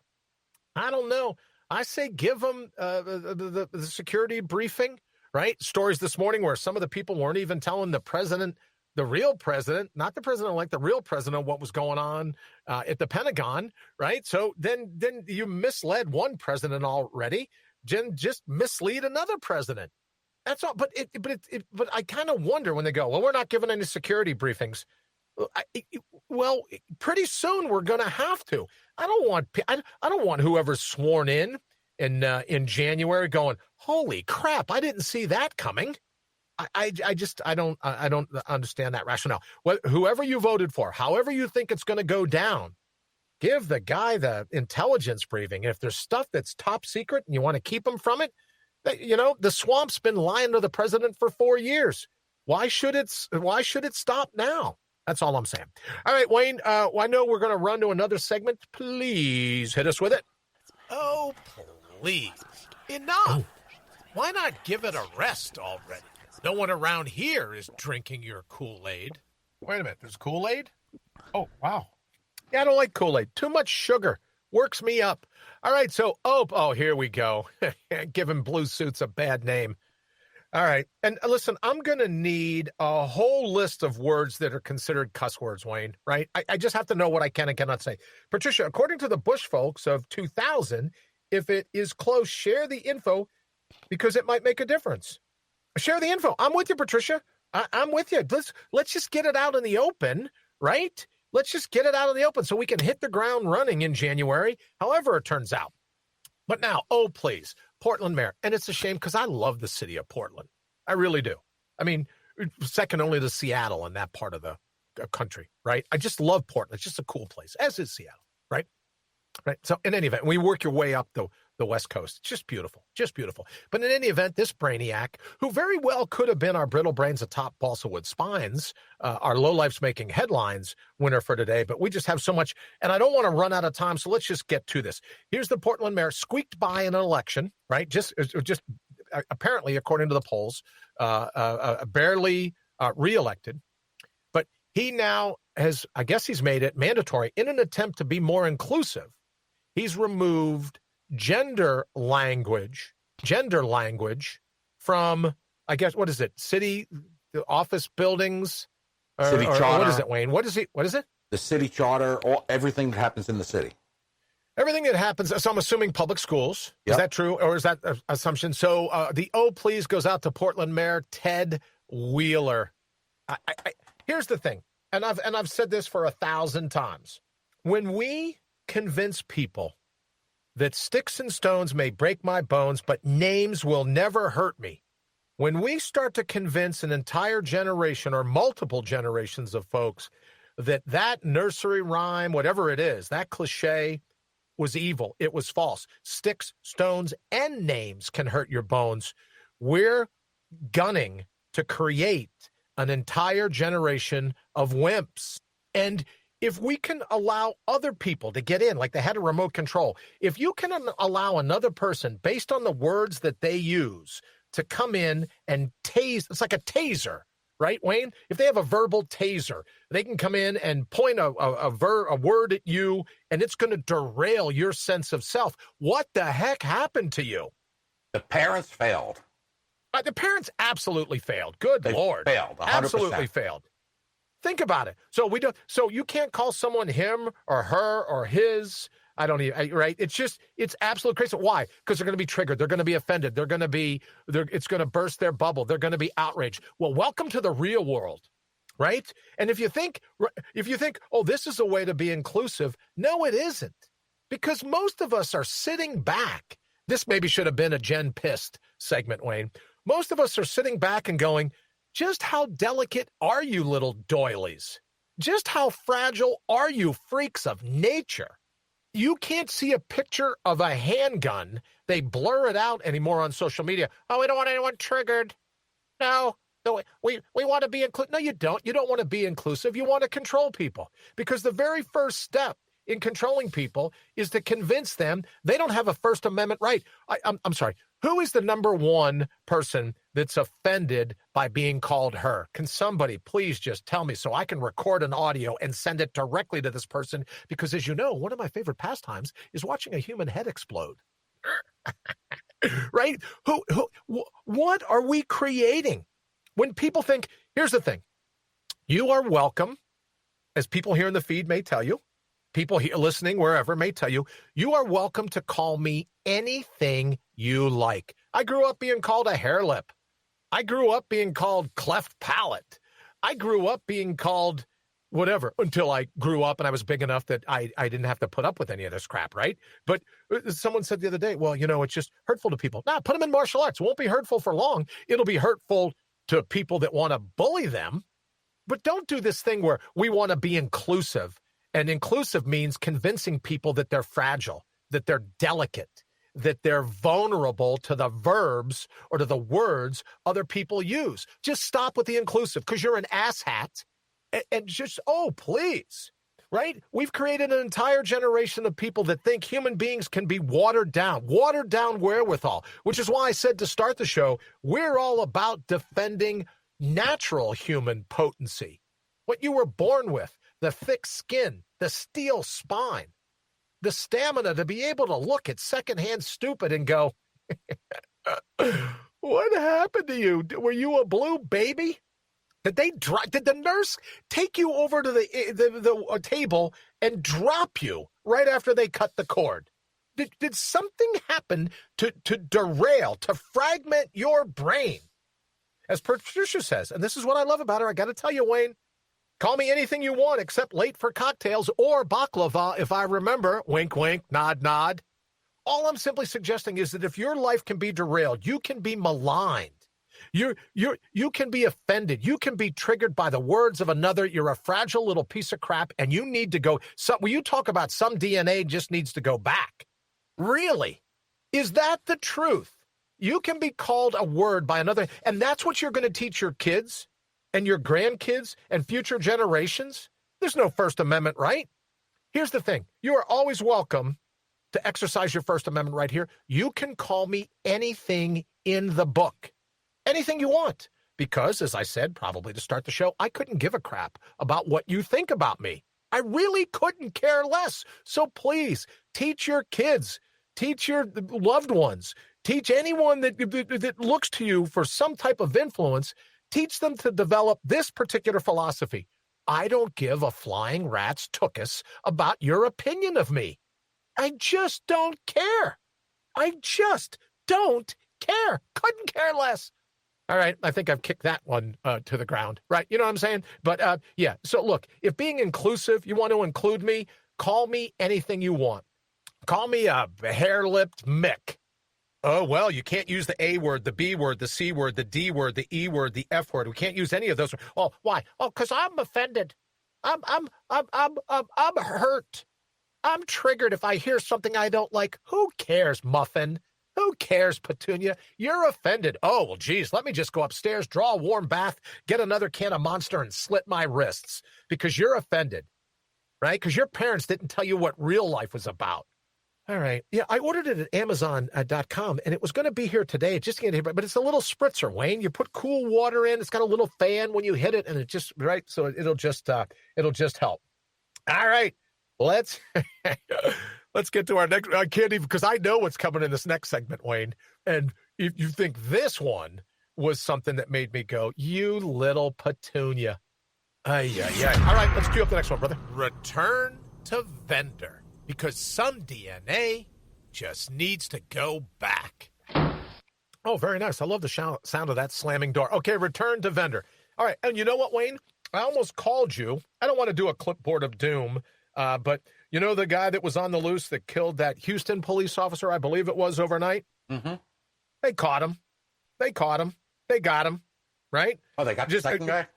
I don't know. I say give them the security briefing, right? Stories this morning where some of the people weren't even telling the president, the real president, not the president-elect, the real president, what was going on at the Pentagon, right? So then you misled one president already, just mislead another president. That's all. But I kind of wonder when they go, well, we're not giving any security briefings. Well, pretty soon we're going to have to. I don't want whoever's sworn in January going, holy crap, I didn't see that coming. I don't understand that rationale. Whoever you voted for, however you think it's going to go down, give the guy the intelligence briefing. If there's stuff that's top secret and you want to keep him from it, you know, the swamp's been lying to the president for 4 years. Why should it stop now? That's all I'm saying. All right, Wayne, I know we're going to run to another segment. Please hit us with it. Oh, please. Enough. Why not give it a rest already? No one around here is drinking your Kool-Aid. Wait a minute, there's Kool-Aid? Oh, wow. Yeah, I don't like Kool-Aid. Too much sugar. Works me up. All right, so, here we go. Giving blue suits a bad name. All right, and listen, I'm going to need a whole list of words that are considered cuss words, Wayne, right? I just have to know what I can and cannot say. Patricia, according to the Bush folks of 2000, if it is close, share the info because it might make a difference. Share the info. I'm with you, Patricia. I'm with you. Let's just get it out in the open, right? Let's just get it out in the open so we can hit the ground running in January, however it turns out. But now, please, Portland mayor. And it's a shame because I love the city of Portland. I really do. I mean, second only to Seattle in that part of the country, right? I just love Portland. It's just a cool place, as is Seattle, right? Right. So in any event, we work your way up the West Coast. It's just beautiful, just beautiful. But in any event, this brainiac, who very well could have been our brittle brains atop balsa wood spines, our lowlifes making headlines winner for today, but we just have so much, and I don't want to run out of time, so let's just get to this. Here's the Portland mayor, squeaked by in an election, right? Just apparently, according to the polls, barely reelected. But he now has, I guess he's made it mandatory in an attempt to be more inclusive. He's removed gender language from, I guess, what is it? City office buildings? City charter. What is it, Wayne? What is it? The city charter, everything that happens in the city. Everything that happens, so I'm assuming public schools. Yep. Is that true, or is that an assumption? So the please goes out to Portland Mayor Ted Wheeler. Here's the thing, and I've said this for 1,000 times. When we convince people that sticks and stones may break my bones, but names will never hurt me. When we start to convince an entire generation or multiple generations of folks that nursery rhyme, whatever it is, that cliche was evil, it was false. Sticks, stones, and names can hurt your bones. We're gunning to create an entire generation of wimps. And if we can allow other people to get in, like they had a remote control, if you can allow another person, based on the words that they use, to come in and tase, it's like a taser, right, Wayne? If they have a verbal taser, they can come in and point a word at you, and it's going to derail your sense of self. What the heck happened to you? The parents failed. The parents absolutely failed. Good Lord. Failed, 100%. Absolutely failed. Think about it. So you can't call someone him or her or his. I don't even, right? It's absolute crazy. Why? Because they're going to be triggered. They're going to be offended. It's going to burst their bubble. They're going to be outraged. Well, welcome to the real world, right? And if you think, this is a way to be inclusive, no, it isn't. Because most of us are sitting back. This maybe should have been a Jen Pissed segment, Wayne. Most of us are sitting back and going, just how delicate are you, little doilies? Just how fragile are you, freaks of nature? You can't see a picture of a handgun. They blur it out anymore on social media. Oh, we don't want anyone triggered. No, we want to be inclusive. No, you don't. You don't want to be inclusive. You want to control people. Because the very first step in controlling people is to convince them they don't have a First Amendment right. I'm sorry. Who is the number one person that's offended by being called her? Can somebody please just tell me so I can record an audio and send it directly to this person? Because as you know, one of my favorite pastimes is watching a human head explode. Right? What are we creating? When people think, here's the thing. You are welcome, as people here in the feed may tell you, people here listening wherever may tell you, you are welcome to call me anything you like. I grew up being called a hair lip. I grew up being called cleft palate. I grew up being called whatever until I grew up and I was big enough that I didn't have to put up with any of this crap, right? But someone said the other day, well, it's just hurtful to people. Nah, put them in martial arts. It won't be hurtful for long. It'll be hurtful to people that want to bully them. But don't do this thing where we want to be inclusive. And inclusive means convincing people that they're fragile, that they're delicate, that they're vulnerable to the verbs or to the words other people use. Just stop with the inclusive because you're an asshat and just, please. right? We've created an entire generation of people that think human beings can be watered down wherewithal, which is why I said to start the show, we're all about defending natural human potency. What you were born with, the thick skin, the steel spine, the stamina to be able to look at secondhand stupid and go, what happened to you? Were you a blue baby? Did the nurse take you over to the table and drop you right after they cut the cord? Did something happen to derail, to fragment your brain? As Patricia says, and this is what I love about her, I got to tell you, Wayne, call me anything you want except late for cocktails or baklava if I remember. Wink, wink, nod, nod. All I'm simply suggesting is that if your life can be derailed, you can be maligned. You can be offended. You can be triggered by the words of another. You're a fragile little piece of crap, and you need to go. When you talk about some DNA just needs to go back. Really? Is that the truth? You can be called a word by another, and that's what you're going to teach your kids and your grandkids and future generations? There's no First Amendment right. Here's the thing. You are always welcome to exercise your First Amendment right here. You can call me anything in the book. Anything you want. Because, as I said, probably to start the show, I couldn't give a crap about what you think about me. I really couldn't care less. So please, teach your kids, teach your loved ones, teach anyone that looks to you for some type of influence, teach them to develop this particular philosophy. I don't give a flying rat's tuchus about your opinion of me. I just don't care. I just don't care. Couldn't care less. All right, I think I've kicked that one to the ground, right? You know what I'm saying? But yeah, so look, if being inclusive, you want to include me, call me anything you want. Call me a hair-lipped Mick. Oh, well, you can't use the A word, the B word, the C word, the D word, the E word, the F word. We can't use any of those. Oh, why? Oh, because I'm offended. I'm hurt. I'm triggered if I hear something I don't like. Who cares, Muffin? Who cares, Petunia? You're offended. Oh, well, geez, let me just go upstairs, draw a warm bath, get another can of Monster, and slit my wrists because you're offended, right? Because your parents didn't tell you what real life was about. All right. Yeah, I ordered it at Amazon.com, and it was going to be here today. It just get here, but it's a little spritzer, Wayne. You put cool water in. It's got a little fan when you hit it, and it just, right? So it'll just help. All right. Let's get to our next. I can't even, because I know what's coming in this next segment, Wayne. And if you think this one was something that made me go, you little Petunia. Yeah. All right, let's cue up the next one, brother. Return to vendor. Because some DNA just needs to go back. Oh, very nice. I love the sound of that slamming door. Okay, return to vendor. All right, and you know what, Wayne? I almost called you. I don't want to do a clipboard of doom, but you know the guy that was on the loose that killed that Houston police officer, I believe it was, overnight? Mm-hmm. They caught him. They got him, right? Oh, they got the second guy?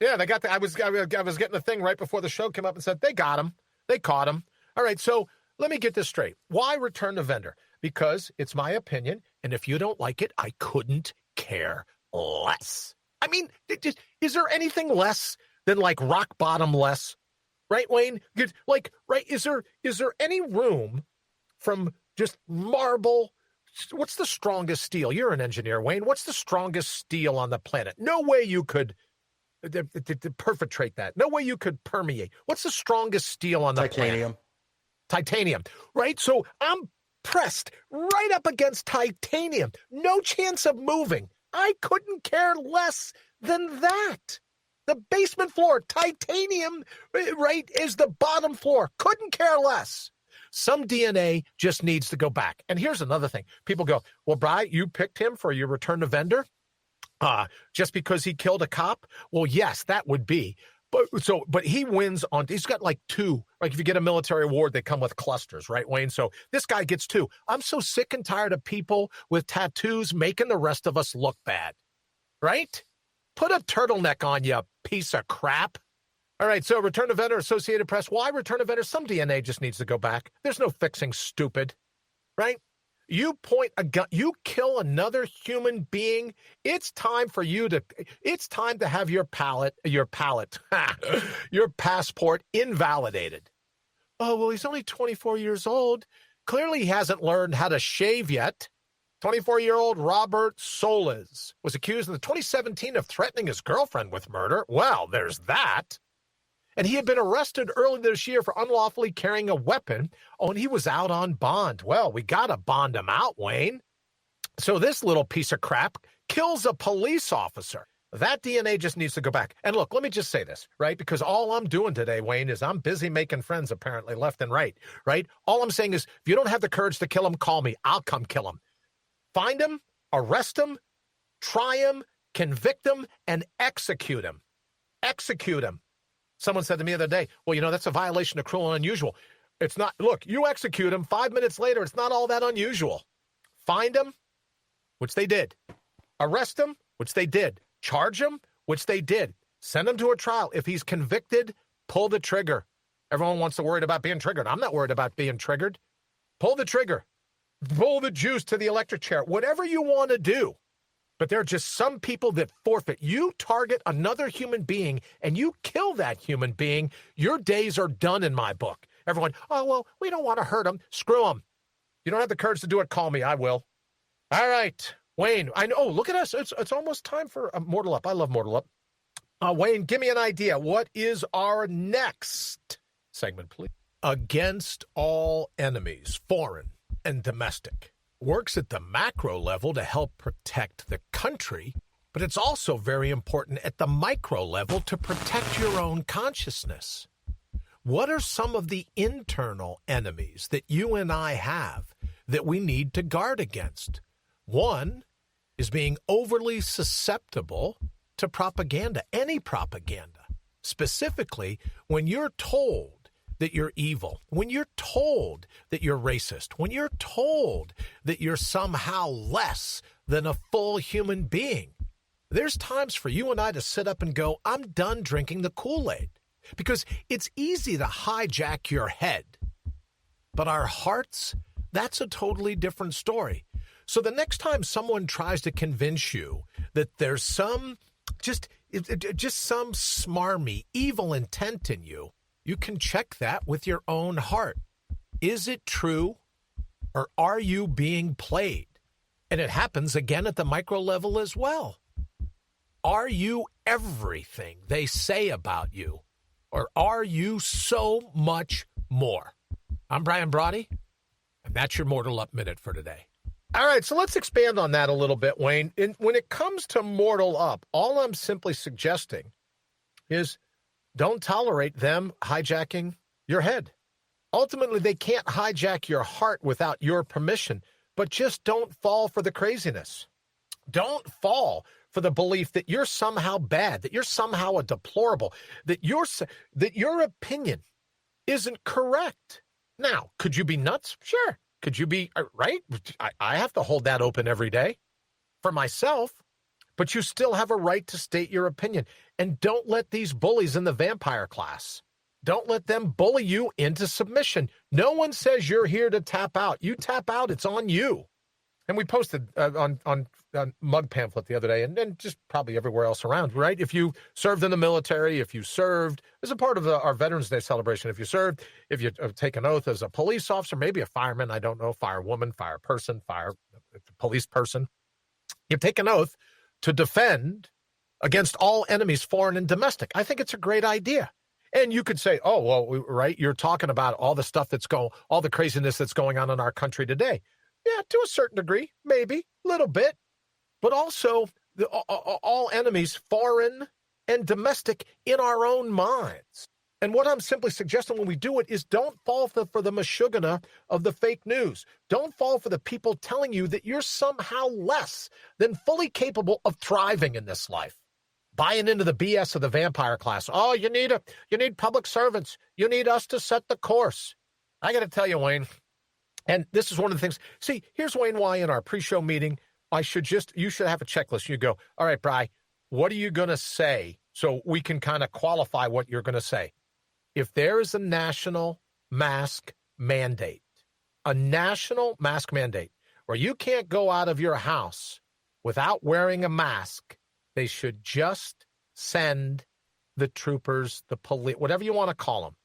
Yeah, they got I was getting the thing right before the show came up and said, they got him. They caught him. All right, so let me get this straight. Why return to vendor? Because it's my opinion, and if you don't like it, I couldn't care less. I mean, is there anything less than like rock bottom less? Right, Wayne? Like, right, is there any room from just marble? What's the strongest steel? You're an engineer, Wayne. What's the strongest steel on the planet? No way you could perpetrate that. No way you could permeate. What's the strongest steel on the planet? Titanium, right? So I'm pressed right up against titanium. No chance of moving. I couldn't care less than that. The basement floor, titanium, right, is the bottom floor. Couldn't care less. Some DNA just needs to go back. And here's another thing. People go, well, Bri, you picked him for your return to vendor? Just because he killed a cop? Well, yes, that would be. But he wins on, he's got like 2. Like if you get a military award, they come with clusters, right, Wayne? So this guy gets 2. I'm so sick and tired of people with tattoos making the rest of us look bad, right? Put a turtleneck on, you piece of crap. All right, so return to vendor, Associated Press. Why return to vendor? Some DNA just needs to go back. There's no fixing stupid, right? You point a gun, you kill another human being. It's time to have your your passport invalidated. Oh, well, he's only 24 years old. Clearly he hasn't learned how to shave yet. 24-year-old Robert Solis was accused in 2017 of threatening his girlfriend with murder. Well, there's that. And he had been arrested early this year for unlawfully carrying a weapon. Oh, and he was out on bond. Well, we got to bond him out, Wayne. So this little piece of crap kills a police officer. That DNA just needs to go back. And look, let me just say this, right? Because all I'm doing today, Wayne, is I'm busy making friends, apparently, left and right, right? All I'm saying is, if you don't have the courage to kill him, call me. I'll come kill him. Find him, arrest him, try him, convict him, and execute him. Execute him. Someone said to me the other day, well, that's a violation of cruel and unusual. It's not. Look, you execute him 5 minutes later. It's not all that unusual. Find him, which they did. Arrest him, which they did. Charge him, which they did. Send him to a trial. If he's convicted, pull the trigger. Everyone wants to worry about being triggered. I'm not worried about being triggered. Pull the trigger. Pull the juice to the electric chair. Whatever you want to do. But there are just some people that forfeit. You target another human being and you kill that human being, your days are done in my book. Everyone, oh, well, we don't want to hurt him. Screw him. You don't have the courage to do it, call me. I will. All right, Wayne. I know. Oh, look at us. It's almost time for Mortal Up. I love Mortal Up. Wayne, give me an idea. What is our next segment, please? Against all enemies, foreign and domestic. Works at the macro level to help protect the country, but it's also very important at the micro level to protect your own consciousness. What are some of the internal enemies that you and I have that we need to guard against? One is being overly susceptible to propaganda, any propaganda. Specifically, when you're told that you're evil, when you're told that you're racist, when you're told that you're somehow less than a full human being, there's times for you and I to sit up and go, I'm done drinking the Kool-Aid. Because it's easy to hijack your head. But our hearts, that's a totally different story. So the next time someone tries to convince you that there's some, just some smarmy, evil intent in you, you can check that with your own heart. Is it true, or are you being played? And it happens again at the micro level as well. Are you everything they say about you, or are you so much more? I'm Brian Brawdy, and that's your Mortal Up Minute for today. All right, so let's expand on that a little bit, Wayne. When it comes to Mortal Up, all I'm simply suggesting is don't tolerate them hijacking your head. Ultimately, they can't hijack your heart without your permission, but just don't fall for the craziness. Don't fall for the belief that you're somehow bad, that you're somehow a deplorable, that your opinion isn't correct. Now, could you be nuts? Sure. Could you be right? I have to hold that open every day for myself. But you still have a right to state your opinion. And don't let these bullies in the vampire class, don't let them bully you into submission. No one says you're here to tap out. You tap out, it's on you. And we posted on Mug Pamphlet the other day, and just probably everywhere else around, right? If you served in the military, if you served as a part of our Veterans Day celebration, if you served, if you take an oath as a police officer, maybe a fireman, I don't know, firewoman, fire person, police person, you've taken an oath to defend against all enemies, foreign and domestic. I think it's a great idea. And you could say, oh, well, right, you're talking about all the stuff all the craziness that's going on in our country today. Yeah, to a certain degree, maybe, a little bit. But also, all enemies, foreign and domestic, in our own minds. And what I'm simply suggesting when we do it is don't fall for the mashugana of the fake news. Don't fall for the people telling you that you're somehow less than fully capable of thriving in this life. Buying into the BS of the vampire class. Oh, you need public servants. You need us to set the course. I got to tell you, Wayne, and this is one of the things. See, here's Wayne why in our pre-show meeting, you should have a checklist. You go, all right, Bri, what are you going to say so we can kind of qualify what you're going to say? If there is a national mask mandate, where you can't go out of your house without wearing a mask, they should just send the troopers, the police, whatever you want to call them.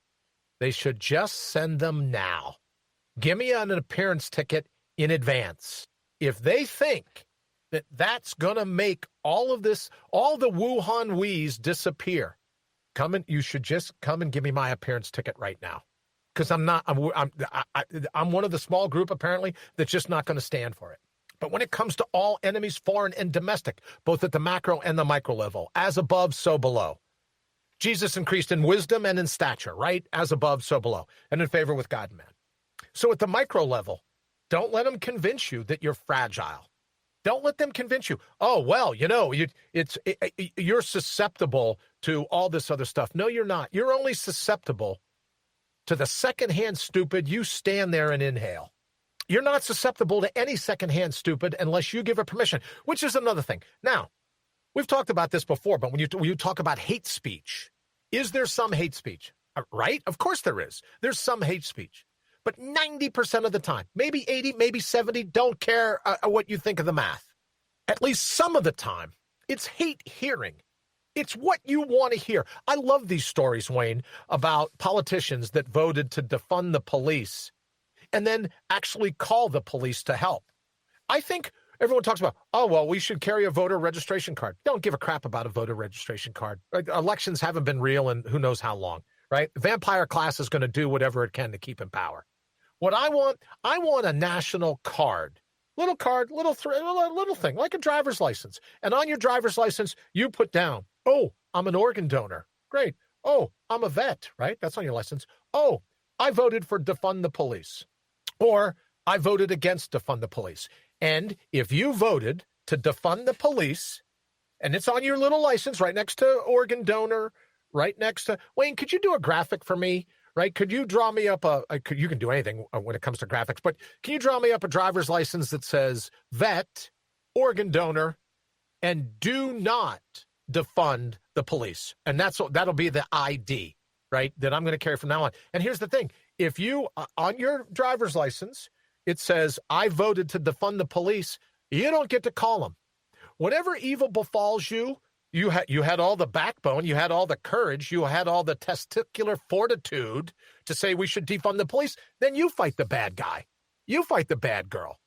They should just send them now. Give me an appearance ticket in advance. If they think that that's going to make all of this, all the Wuhan wheeze disappear, you should just come and give me my appearance ticket right now. Because I'm one of the small group, apparently, that's just not going to stand for it. But when it comes to all enemies, foreign and domestic, both at the macro and the micro level, as above, so below. Jesus increased in wisdom and in stature, right? As above, so below, and in favor with God and man. So at the micro level, don't let them convince you that you're fragile. Don't let them convince you, oh, well, you're susceptible to all this other stuff. No, you're not. You're only susceptible to the secondhand stupid you stand there and inhale. You're not susceptible to any secondhand stupid unless you give it permission, which is another thing. Now, we've talked about this before, but when you talk about hate speech, is there some hate speech? Right? Of course there is. There's some hate speech. But 90% of the time, maybe 80, maybe 70, don't care what you think of the math. At least some of the time, it's hate hearing. It's what you want to hear. I love these stories, Wayne, about politicians that voted to defund the police and then actually call the police to help. I think everyone talks about, oh, well, we should carry a voter registration card. Don't give a crap about a voter registration card. Elections haven't been real in who knows how long, right? The vampire class is going to do whatever it can to keep in power. What I want a national card. Little card, little thing, like a driver's license. And on your driver's license, you put down, oh, I'm an organ donor. Great. Oh, I'm a vet, right? That's on your license. Oh, I voted for defund the police. Or I voted against defund the police. And if you voted to defund the police, and it's on your little license right next to organ donor, right next to, Wayne, could you do a graphic for me? Right? Could you draw me up you can do anything when it comes to graphics, but can you draw me up a driver's license that says vet, organ donor, and do not defund the police? And that'll be the ID, right? That I'm going to carry from now on. And here's the thing. If you, on your driver's license, it says, I voted to defund the police, you don't get to call them. Whatever evil befalls you, you had all the backbone, you had all the courage, you had all the testicular fortitude to say we should defund the police, then you fight the bad guy. You fight the bad girl.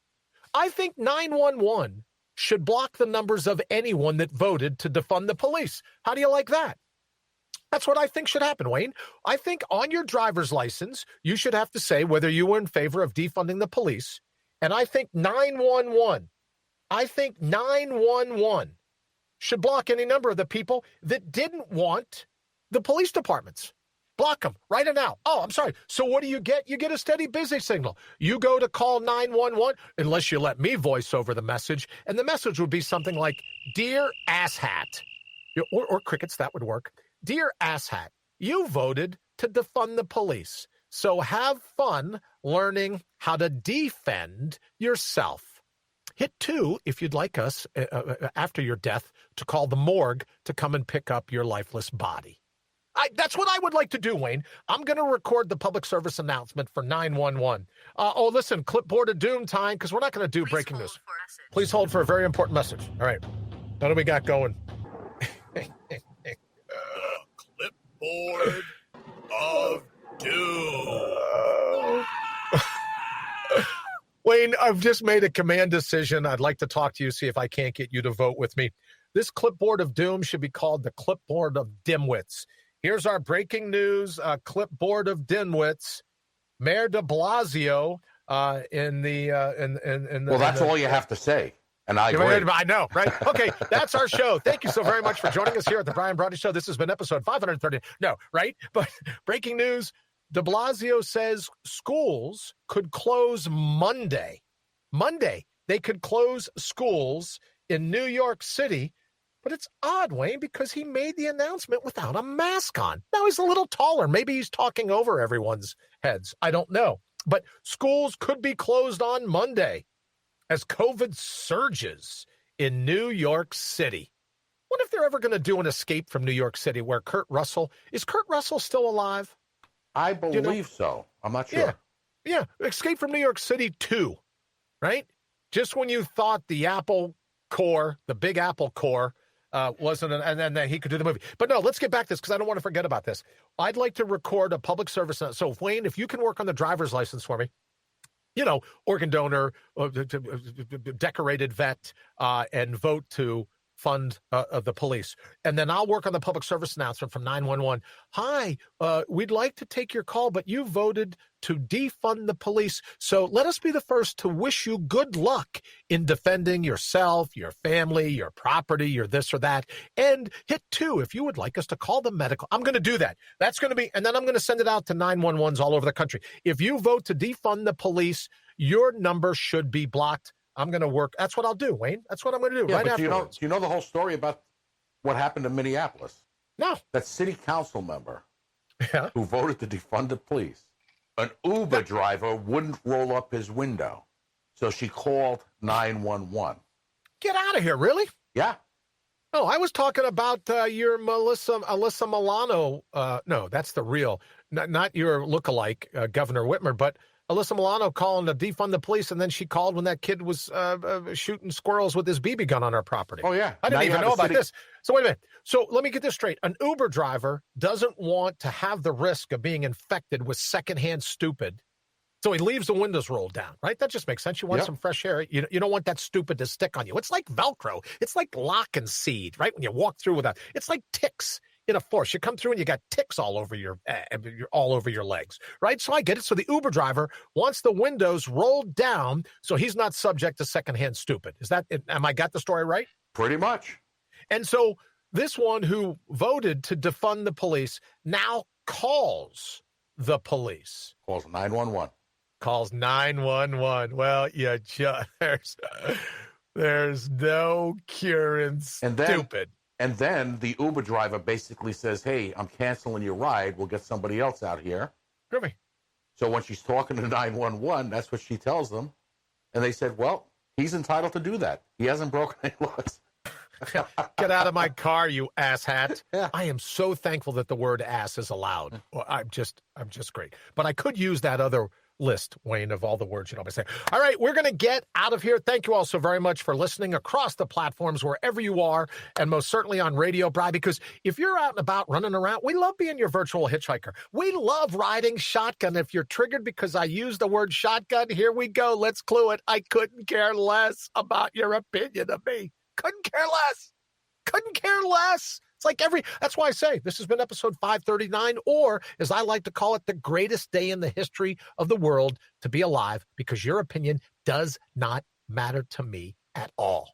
I think 911 should block the numbers of anyone that voted to defund the police. How do you like that? That's what I think should happen, Wayne. I think on your driver's license, you should have to say whether you were in favor of defunding the police. And I think 911 should block any number of the people that didn't want the police departments. Block them right now. Oh, I'm sorry. So what do you get? You get a steady busy signal. You go to call 911, unless you let me voice over the message, and the message would be something like, Dear asshat, or crickets, that would work. Dear asshat, you voted to defund the police, so have fun learning how to defend yourself. Hit 2 if you'd like us, after your death, to call the morgue to come and pick up your lifeless body. That's what I would like to do, Wayne. I'm going to record the public service announcement for 911. Listen, clipboard of doom time, because we're not going to do breaking news. Please hold for a very important message. All right. What do we got going? Clipboard of doom. Wayne, I've just made a command decision. I'd like to talk to you, see if I can't get you to vote with me. This clipboard of doom should be called the clipboard of dimwits. Here's our breaking news clipboard of dimwits. Mayor de Blasio Well, that's all you have to say. And I agree. I know, right? Okay, that's our show. Thank you so very much for joining us here at the Brian Brawdy Show. This has been episode 530. No, right? But breaking news. De Blasio says schools could close Monday. Monday, they could close schools in New York City. But it's odd, Wayne, because he made the announcement without a mask on. Now he's a little taller. Maybe he's talking over everyone's heads. I don't know. But schools could be closed on Monday as COVID surges in New York City. What if they're ever going to do an escape from New York City where Kurt Russell still alive? I believe so. I'm not sure. Yeah. Escape from New York City 2, right? Just when you thought the Apple core, the big Apple core, wasn't, and then he could do the movie. But no, let's get back to this because I don't want to forget about this. I'd like to record a public service. So, Wayne, if you can work on the driver's license for me, organ donor, decorated vet, and vote to fund the police. And then I'll work on the public service announcement from 911. Hi, we'd like to take your call, but you voted to defund the police. So let us be the first to wish you good luck in defending yourself, your family, your property, your this or that. And hit 2 if you would like us to call the medical. I'm going to do that. That's going to be, and then I'm going to send it out to 911s all over the country. If you vote to defund the police, your number should be blocked. I'm going to work. That's what I'll do, Wayne. That's what I'm going to do right afterwards. Do you know the whole story about what happened in Minneapolis? No. That city council member who voted to defund the police, an Uber driver wouldn't roll up his window. So she called 911. Get out of here. Really? Yeah. Oh, I was talking about your Alyssa Milano. No, that's the real, not your lookalike, Governor Whitmer, but Alyssa Milano calling to defund the police, and then she called when that kid was shooting squirrels with his BB gun on our property. Oh, yeah. I didn't even know about this. So wait a minute. So let me get this straight. An Uber driver doesn't want to have the risk of being infected with secondhand stupid. So he leaves the windows rolled down, right? That just makes sense. You want some fresh air. You don't want that stupid to stick on you. It's like Velcro. It's like lock and seed, right? When you walk through with that, it's like ticks in a force. You come through and you got ticks all over your legs, right? So I get it. So the Uber driver wants the windows rolled down so he's not subject to secondhand stupid. Am I got the story right? Pretty much. And so this one who voted to defund the police now calls the police. Calls 911. Calls 911. Well, there's no curing stupid. And then the Uber driver basically says, hey, I'm canceling your ride. We'll get somebody else out here. Groovy. So when she's talking to 911, that's what she tells them. And they said, well, he's entitled to do that. He hasn't broken any laws. Get out of my car, you asshat. Yeah. I am so thankful that the word ass is allowed. Well, I'm just great. But I could use that other list, Wayne, of all the words you'd always say. All right, we're going to get out of here. Thank you all so very much for listening across the platforms, wherever you are, and most certainly on Radio Brawdy, because if you're out and about running around, we love being your virtual hitchhiker. We love riding shotgun. If you're triggered because I used the word shotgun, here we go. Let's clue it. I couldn't care less about your opinion of me. Couldn't care less. Couldn't care less. It's like that's why I say this has been episode 539, or as I like to call it, the greatest day in the history of the world to be alive, because your opinion does not matter to me at all.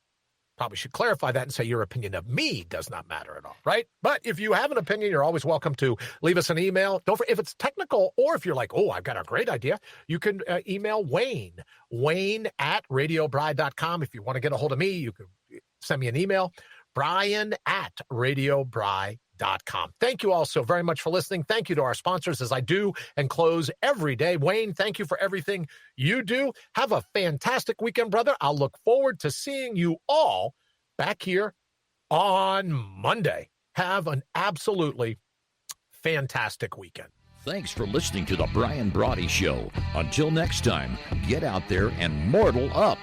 Probably should clarify that and say your opinion of me does not matter at all, right? But if you have an opinion, you're always welcome to leave us an email. Don't forget, if it's technical, or if you're like, oh, I've got a great idea, you can email Wayne at radiobride.com. If you want to get a hold of me, you can send me an email. Brian at radiobride.com. Thank you all so very much for listening. Thank you to our sponsors, as I do and close every day. Wayne, thank you for everything you do. Have a fantastic weekend, brother. I'll look forward to seeing you all back here on Monday. Have an absolutely fantastic weekend. Thanks for listening to the Brian Brawdy Show. Until next time, get out there and mortal up.